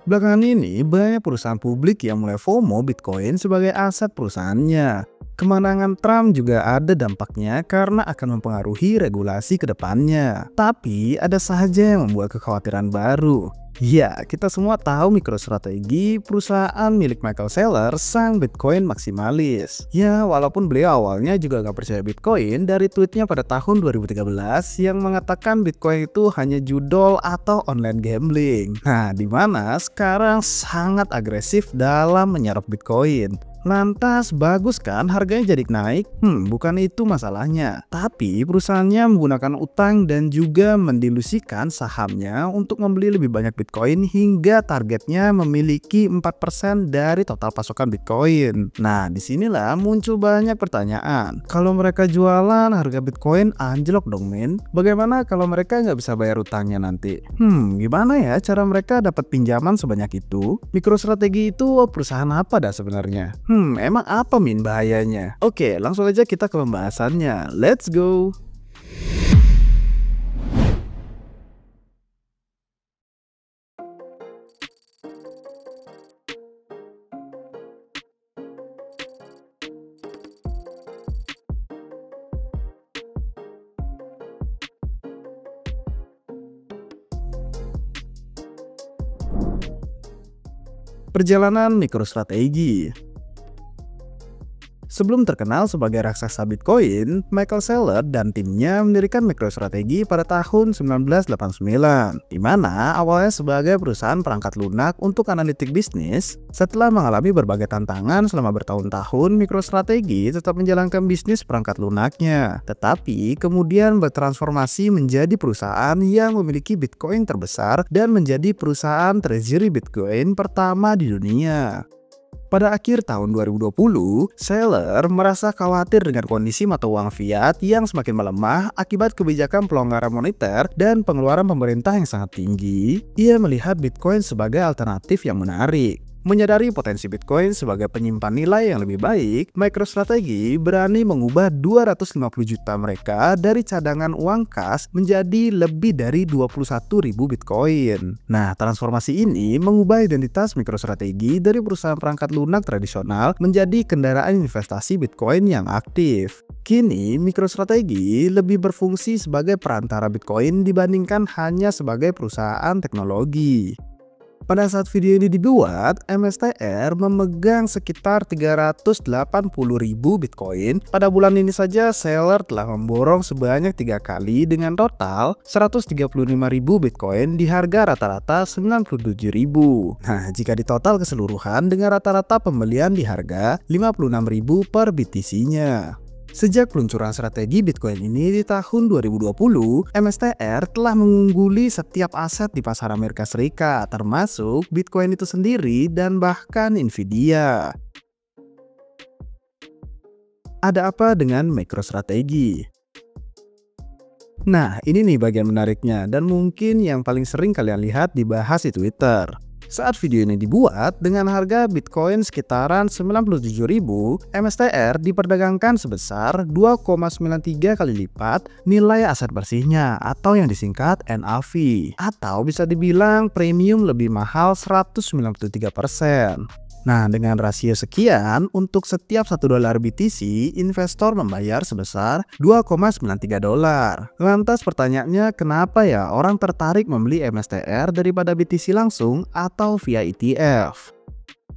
Belakangan ini, banyak perusahaan publik yang mulai FOMO Bitcoin sebagai aset perusahaannya. Kemenangan Trump juga ada dampaknya karena akan mempengaruhi regulasi ke depannya. Tapi ada saja yang membuat kekhawatiran baru. Ya, kita semua tahu MicroStrategy, perusahaan milik Michael Saylor, sang Bitcoin maksimalis. Ya, walaupun beliau awalnya juga gak percaya Bitcoin dari tweetnya pada tahun 2013 yang mengatakan Bitcoin itu hanya judol atau online gambling. Nah, dimana sekarang sangat agresif dalam menyerap Bitcoin. Lantas bagus kan harganya jadi naik? Bukan itu masalahnya. Tapi perusahaannya menggunakan utang dan juga mendilusikan sahamnya untuk membeli lebih banyak Bitcoin hingga targetnya memiliki 4% dari total pasokan Bitcoin. Nah, disinilah muncul banyak pertanyaan. Kalau mereka jualan harga Bitcoin anjlok dong men. Bagaimana kalau mereka nggak bisa bayar utangnya nanti? Gimana ya cara mereka dapat pinjaman sebanyak itu? MicroStrategy itu perusahaan apa dah sebenarnya? Emang apa min bahayanya? Oke, langsung aja kita ke pembahasannya. Let's go! Perjalanan MicroStrategy. Sebelum terkenal sebagai raksasa Bitcoin, Michael Saylor dan timnya mendirikan MicroStrategy pada tahun 1989, di mana awalnya sebagai perusahaan perangkat lunak untuk analitik bisnis. Setelah mengalami berbagai tantangan selama bertahun-tahun, MicroStrategy tetap menjalankan bisnis perangkat lunaknya, tetapi kemudian bertransformasi menjadi perusahaan yang memiliki Bitcoin terbesar dan menjadi perusahaan treasury Bitcoin pertama di dunia. Pada akhir tahun 2020, Saylor merasa khawatir dengan kondisi mata uang fiat yang semakin melemah akibat kebijakan pelonggaran moneter dan pengeluaran pemerintah yang sangat tinggi. Ia melihat Bitcoin sebagai alternatif yang menarik. Menyadari potensi Bitcoin sebagai penyimpan nilai yang lebih baik, MicroStrategy berani mengubah 250 juta mereka dari cadangan uang kas menjadi lebih dari 21.000 Bitcoin. Nah, transformasi ini mengubah identitas MicroStrategy dari perusahaan perangkat lunak tradisional menjadi kendaraan investasi Bitcoin yang aktif. Kini, MicroStrategy lebih berfungsi sebagai perantara Bitcoin dibandingkan hanya sebagai perusahaan teknologi. Pada saat video ini dibuat, MSTR memegang sekitar 380.000 Bitcoin. Pada bulan ini saja, Saylor telah memborong sebanyak 3 kali dengan total 135.000 Bitcoin di harga rata-rata 97.000. Nah, jika ditotal keseluruhan dengan rata-rata pembelian di harga 56.000 per BTC-nya. Sejak peluncuran strategi Bitcoin ini di tahun 2020, MSTR telah mengungguli setiap aset di pasar Amerika Serikat, termasuk Bitcoin itu sendiri dan bahkan Nvidia. Ada apa dengan MicroStrategy? Nah, ini nih bagian menariknya dan mungkin yang paling sering kalian lihat dibahas di Twitter. Saat video ini dibuat, dengan harga Bitcoin sekitaran 97.000, MSTR diperdagangkan sebesar 2,93 kali lipat nilai aset bersihnya atau yang disingkat NAV. Atau bisa dibilang premium lebih mahal 193%. Nah, dengan rasio sekian, untuk setiap $1 BTC, investor membayar sebesar $2,93. Lantas pertanyaannya, kenapa ya orang tertarik membeli MSTR daripada BTC langsung atau via ETF?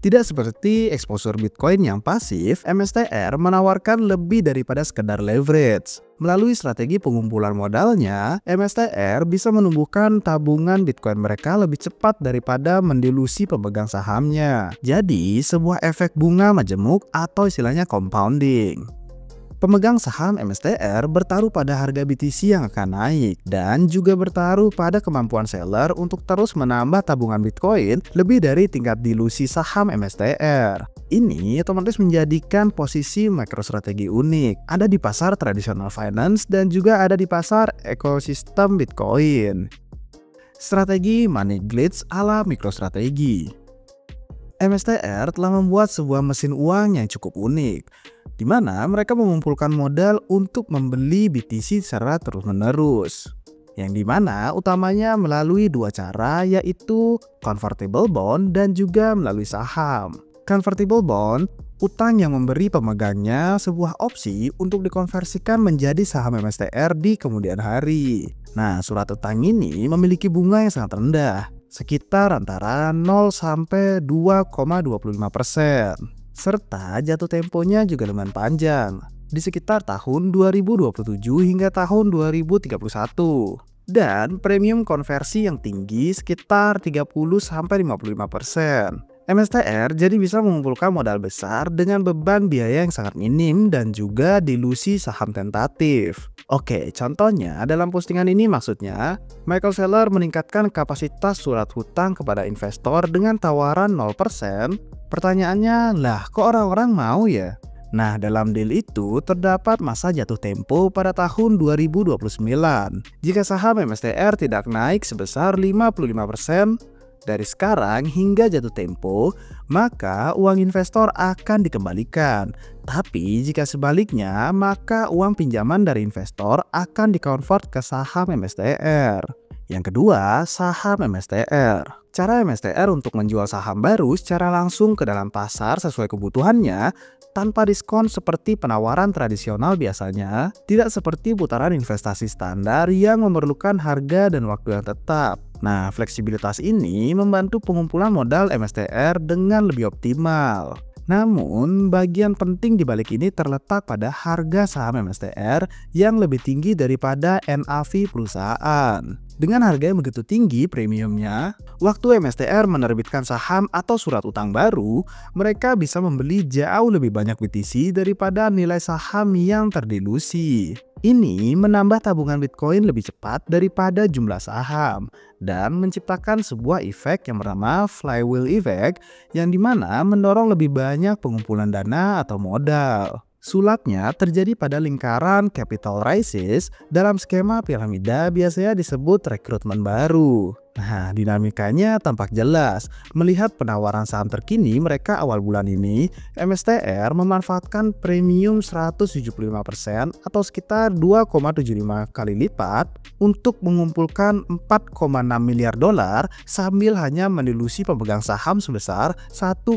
Tidak seperti exposure Bitcoin yang pasif, MSTR menawarkan lebih daripada sekedar leverage. Melalui strategi pengumpulan modalnya, MSTR bisa menumbuhkan tabungan Bitcoin mereka lebih cepat daripada mendilusi pemegang sahamnya. Jadi, sebuah efek bunga majemuk atau istilahnya compounding. Pemegang saham MSTR bertaruh pada harga BTC yang akan naik dan juga bertaruh pada kemampuan seller untuk terus menambah tabungan Bitcoin lebih dari tingkat dilusi saham MSTR. Ini otomatis menjadikan posisi MicroStrategy unik, ada di pasar tradisional finance dan juga ada di pasar ekosistem Bitcoin. Strategi money glitch ala MicroStrategy. MSTR telah membuat sebuah mesin uang yang cukup unik, di mana mereka mengumpulkan modal untuk membeli BTC secara terus-menerus. yang dimana utamanya melalui dua cara, yaitu convertible bond dan juga melalui saham. Convertible bond, utang yang memberi pemegangnya sebuah opsi untuk dikonversikan menjadi saham MSTR di kemudian hari. Nah, surat utang ini memiliki bunga yang sangat rendah, sekitar antara 0 sampai 2,25%. Serta jatuh temponya juga lumayan panjang, di sekitar tahun 2027 hingga tahun 2031. Dan premium konversi yang tinggi sekitar 30 sampai 55%. MSTR jadi bisa mengumpulkan modal besar dengan beban biaya yang sangat minim dan juga dilusi saham tentatif. Oke, contohnya dalam postingan ini maksudnya, Michael Saylor meningkatkan kapasitas surat hutang kepada investor dengan tawaran 0%. Pertanyaannya, lah kok orang-orang mau ya? Nah, dalam deal itu terdapat masa jatuh tempo pada tahun 2029. Jika saham MSTR tidak naik sebesar 55% dari sekarang hingga jatuh tempo, maka uang investor akan dikembalikan. Tapi jika sebaliknya, maka uang pinjaman dari investor akan dikonvert ke saham MSTR. Yang kedua, saham MSTR. Cara MSTR untuk menjual saham baru secara langsung ke dalam pasar sesuai kebutuhannya, tanpa diskon seperti penawaran tradisional biasanya, tidak seperti putaran investasi standar yang memerlukan harga dan waktu yang tetap. Nah, fleksibilitas ini membantu pengumpulan modal MSTR dengan lebih optimal. Namun, bagian penting di balik ini terletak pada harga saham MSTR yang lebih tinggi daripada NAV perusahaan. Dengan harga yang begitu tinggi premiumnya, waktu MSTR menerbitkan saham atau surat utang baru, mereka bisa membeli jauh lebih banyak BTC daripada nilai saham yang terdilusi. Ini menambah tabungan Bitcoin lebih cepat daripada jumlah saham dan menciptakan sebuah efek yang bernama flywheel effect, yang dimana mendorong lebih banyak pengumpulan dana atau modal. Sulapnya terjadi pada lingkaran capital raises. Dalam skema piramida biasanya disebut rekrutmen baru. Nah, dinamikanya tampak jelas. Melihat penawaran saham terkini mereka awal bulan ini, MSTR memanfaatkan premium 175% atau sekitar 2,75 kali lipat untuk mengumpulkan 4,6 miliar dolar sambil hanya mendilusi pemegang saham sebesar 1,67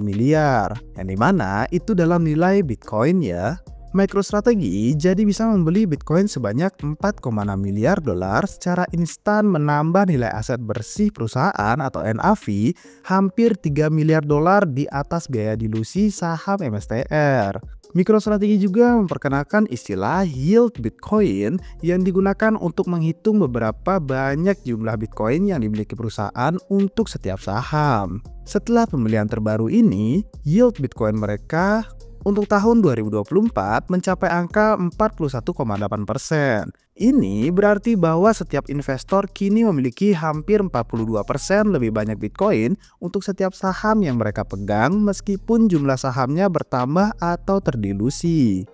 miliar. Yang dimana itu dalam nilai Bitcoin ya. MicroStrategy jadi bisa membeli Bitcoin sebanyak 4,6 miliar dolar secara instan, menambah nilai aset bersih perusahaan atau NAV hampir 3 miliar dolar di atas biaya dilusi saham MSTR. MicroStrategy juga memperkenalkan istilah yield Bitcoin yang digunakan untuk menghitung beberapa banyak jumlah Bitcoin yang dimiliki perusahaan untuk setiap saham. Setelah pembelian terbaru ini, yield Bitcoin mereka untuk tahun 2024 mencapai angka 41,8%. Ini berarti bahwa setiap investor kini memiliki hampir 42% lebih banyak Bitcoin untuk setiap saham yang mereka pegang meskipun jumlah sahamnya bertambah atau terdilusi.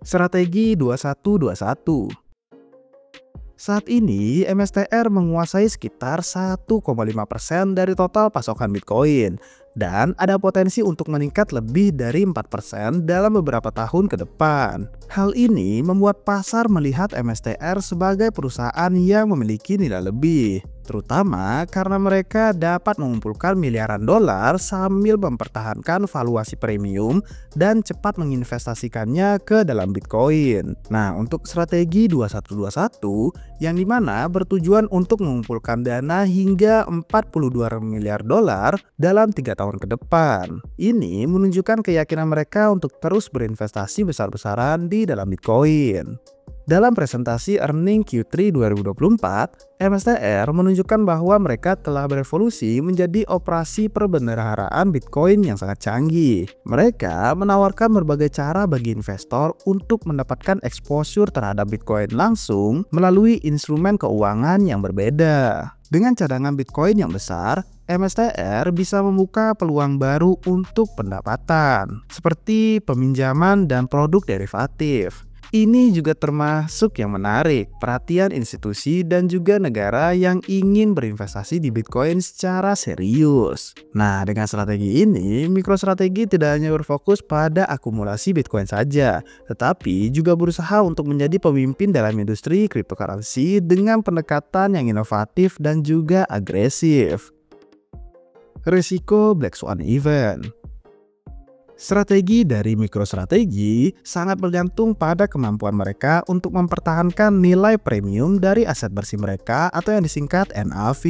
Strategi 2121. Saat ini, MSTR menguasai sekitar 1,5% dari total pasokan Bitcoin dan ada potensi untuk meningkat lebih dari 4% dalam beberapa tahun ke depan. Hal ini membuat pasar melihat MSTR sebagai perusahaan yang memiliki nilai lebih, terutama karena mereka dapat mengumpulkan miliaran dolar sambil mempertahankan valuasi premium dan cepat menginvestasikannya ke dalam Bitcoin. Nah, untuk strategi 2121 yang dimana bertujuan untuk mengumpulkan dana hingga 42 miliar dolar dalam 3 tahun ke depan. Ini menunjukkan keyakinan mereka untuk terus berinvestasi besar-besaran di dalam Bitcoin. Dalam presentasi earning Q3 2024, MSTR menunjukkan bahwa mereka telah berevolusi menjadi operasi perbendaharaan Bitcoin yang sangat canggih. Mereka menawarkan berbagai cara bagi investor untuk mendapatkan exposure terhadap Bitcoin langsung melalui instrumen keuangan yang berbeda. Dengan cadangan Bitcoin yang besar, MSTR bisa membuka peluang baru untuk pendapatan, seperti peminjaman dan produk derivatif. Ini juga termasuk yang menarik perhatian institusi dan juga negara yang ingin berinvestasi di Bitcoin secara serius. Nah, dengan strategi ini, MicroStrategy tidak hanya berfokus pada akumulasi Bitcoin saja, tetapi juga berusaha untuk menjadi pemimpin dalam industri cryptocurrency dengan pendekatan yang inovatif dan juga agresif. Risiko Black Swan Event. Strategi dari MicroStrategy sangat bergantung pada kemampuan mereka untuk mempertahankan nilai premium dari aset bersih mereka atau yang disingkat NAV.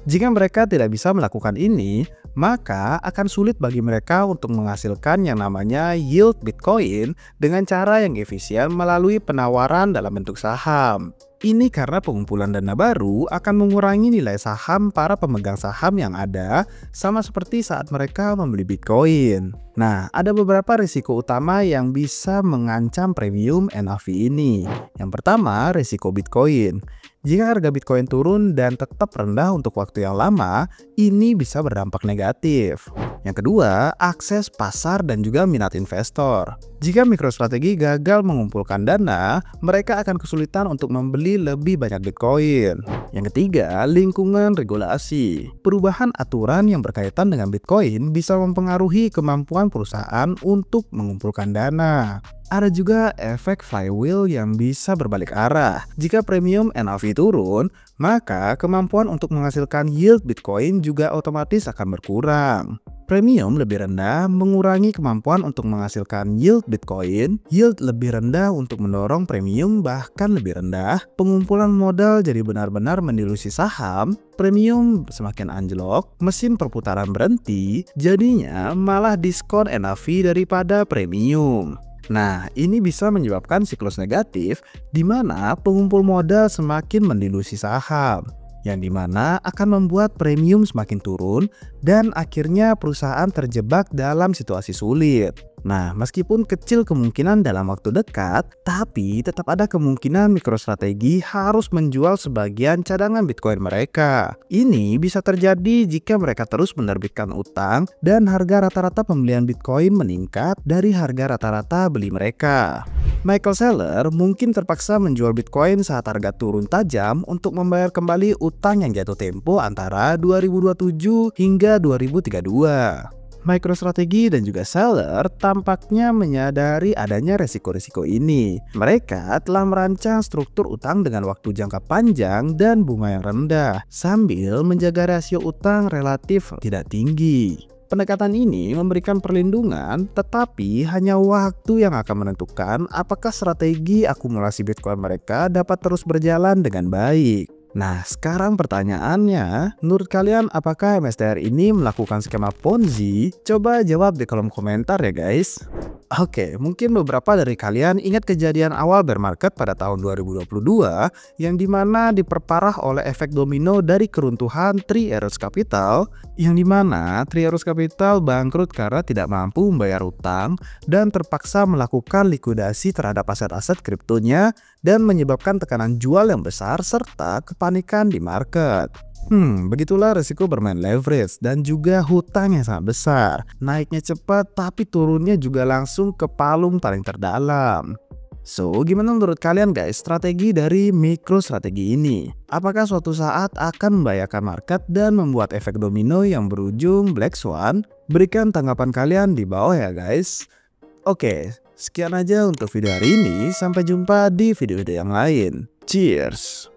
Jika mereka tidak bisa melakukan ini, maka akan sulit bagi mereka untuk menghasilkan yang namanya yield Bitcoin dengan cara yang efisien melalui penawaran dalam bentuk saham. Ini karena pengumpulan dana baru akan mengurangi nilai saham para pemegang saham yang ada, sama seperti saat mereka membeli Bitcoin. Nah, ada beberapa risiko utama yang bisa mengancam premium NAV ini. Yang pertama, risiko Bitcoin. Jika harga Bitcoin turun dan tetap rendah untuk waktu yang lama, ini bisa berdampak negatif. Yang kedua, akses pasar dan juga minat investor. Jika MicroStrategy gagal mengumpulkan dana, mereka akan kesulitan untuk membeli lebih banyak Bitcoin. Yang ketiga, lingkungan regulasi. Perubahan aturan yang berkaitan dengan Bitcoin bisa mempengaruhi kemampuan perusahaan untuk mengumpulkan dana. Ada juga efek flywheel yang bisa berbalik arah. Jika premium NAV turun, maka kemampuan untuk menghasilkan yield Bitcoin juga otomatis akan berkurang. Premium lebih rendah mengurangi kemampuan untuk menghasilkan yield Bitcoin, yield lebih rendah untuk mendorong premium bahkan lebih rendah, pengumpulan modal jadi benar-benar mendilusi saham, premium semakin anjlok, mesin perputaran berhenti, jadinya malah diskon NAV daripada premium. Nah, ini bisa menyebabkan siklus negatif di mana pengumpul modal semakin mendilusi saham, yang dimana akan membuat premium semakin turun dan akhirnya perusahaan terjebak dalam situasi sulit. Nah, meskipun kecil kemungkinan dalam waktu dekat, tapi tetap ada kemungkinan MicroStrategy harus menjual sebagian cadangan Bitcoin mereka. Ini bisa terjadi jika mereka terus menerbitkan utang dan harga rata-rata pembelian Bitcoin meningkat dari harga rata-rata beli mereka. Michael Saylor mungkin terpaksa menjual Bitcoin saat harga turun tajam untuk membayar kembali utang yang jatuh tempo antara 2027 hingga 2032. MicroStrategy dan juga Saylor tampaknya menyadari adanya resiko-risiko ini. Mereka telah merancang struktur utang dengan waktu jangka panjang dan bunga yang rendah, sambil menjaga rasio utang relatif tidak tinggi. Pendekatan ini memberikan perlindungan, tetapi hanya waktu yang akan menentukan apakah strategi akumulasi Bitcoin mereka dapat terus berjalan dengan baik. Nah, sekarang pertanyaannya, menurut kalian apakah MSTR ini melakukan skema Ponzi? Coba jawab di kolom komentar ya guys. Oke, mungkin beberapa dari kalian ingat kejadian awal bear market pada tahun 2022 yang dimana diperparah oleh efek domino dari keruntuhan Three Arrows Capital, yang dimana Three Arrows Capital bangkrut karena tidak mampu membayar utang dan terpaksa melakukan likuidasi terhadap aset-aset kriptonya dan menyebabkan tekanan jual yang besar serta kepanikan di market. Begitulah resiko bermain leverage dan juga hutang yang sangat besar. Naiknya cepat tapi turunnya juga langsung ke palung paling terdalam. So, gimana menurut kalian guys strategi dari MicroStrategy ini? Apakah suatu saat akan membahayakan market dan membuat efek domino yang berujung Black Swan? Berikan tanggapan kalian di bawah ya guys. Oke, sekian aja untuk video hari ini. Sampai jumpa di video-video yang lain. Cheers!